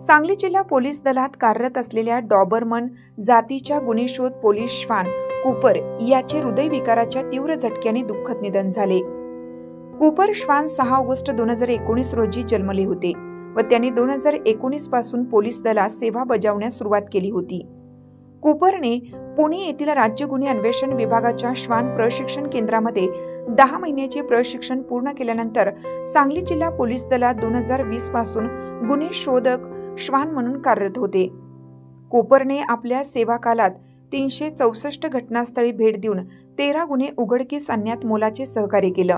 सांगली जिल्हा पोलीस दलात कार्यरत असलेल्या डॉबरमन जातीच्या गुन्हेशोध पोलीस श्वान कूपर याचे हृदयविकाराच्या तीव्र झटक्याने दुःखद निधन झाले। कूपर श्वान 6 ऑगस्ट 2019 रोजी जन्मले होते व त्यांनी 2019 पासून पोलीस दलात सेवा बजावण्यास सुरुवात केली होती। कूपरने पुणे येथील राज्य गुन्हे अन्वेषण विभागाच्या श्वान प्रशिक्षण केंद्रामध्ये 10 महिन्याचे प्रशिक्षण पूर्ण केल्यानंतर सांगली जिल्हा पोलीस दलात 2020 पासून गुन्हे शोधक श्वान म्हणून कार्यरत होते। कूपरने आपल्या सेवा कालात 364 घटनास्थळी भेट देऊन 13 गुन्हे उघडकीस आणण्यात मोलाचे सहकार्य केले।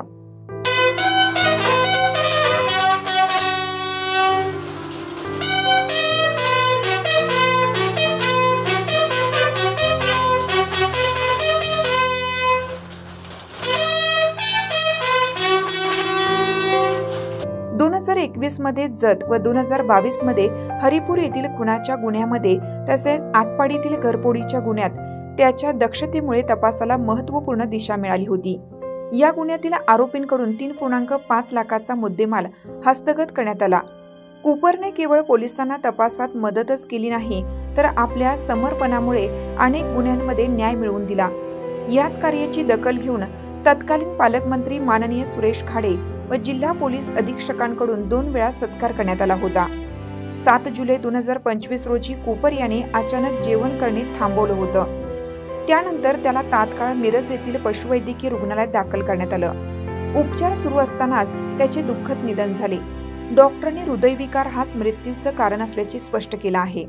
2021 मध्ये जत व 2022 मध्ये हरिपूर येथील खुनाच्या गुन्ह्यामध्ये तसेच आटपाडीतील घरफोडीच्या गुन्ह्यात त्याच्या दक्षतेमुळे तपासाला महत्त्वपूर्ण दिशा मिळाली होती। या गुन्ह्यातील आरोपींकडून 3.5 लाखाचा मुद्देमाल हस्तगत करण्यात आला। कूपरने केवळ पोलिसांना तपासात मदतच केली नाही तर आपल्या समर्पणामुळे अनेक गुन्ह्यांमध्ये न्याय मिळवून दिला। याच कार्याची दखल घेऊन तत्कालीन पालकमंत्री माननीय सुरेश खाडे व जिल्हा पोलीस अधीक्षकांकडून 2 वेळा सत्कार करण्यात आला होता। 7 जुलै 2025 रोजी कूपर याने अचानक जेवण करणे थांबवलं होतं। त्यानंतर त्याला तात्काळ मिरज येथील पशुवैद्यकीय रुग्णालयात दाखल करण्यात आलं। उपचार सुरू असतानाच त्याचे दुःखद निधन झाले। डॉक्टरांनी हृदयविकार हाच मृत्यूचं कारण असल्याचे स्पष्ट केलं आहे।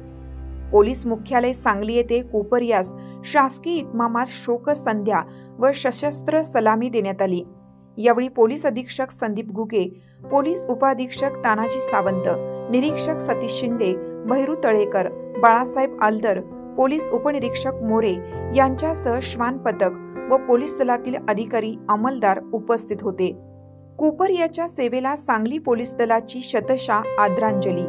पोलीस मुख्यालय सांगली येथे कूपर यास शासकीय इतमामात शोक संध्या व सशस्त्र सलामी देण्यात आली। यावेळी पोलीस अधीक्षक संदीप गुगे, पोलीस उपअधीक्षक तानाजी सावंत, निरीक्षक सतीश शिंदे, भैरू तळेकर, बाळासाहेब आलदर, पोलीस उपनिरीक्षक मोरे यांच्यासह श्वान पथक व पोलीस दलातील अधिकारी अंमलदार उपस्थित होते। कूपर याच्या सेवेला सांगली पोलीस दलाची शतशः आदरांजली।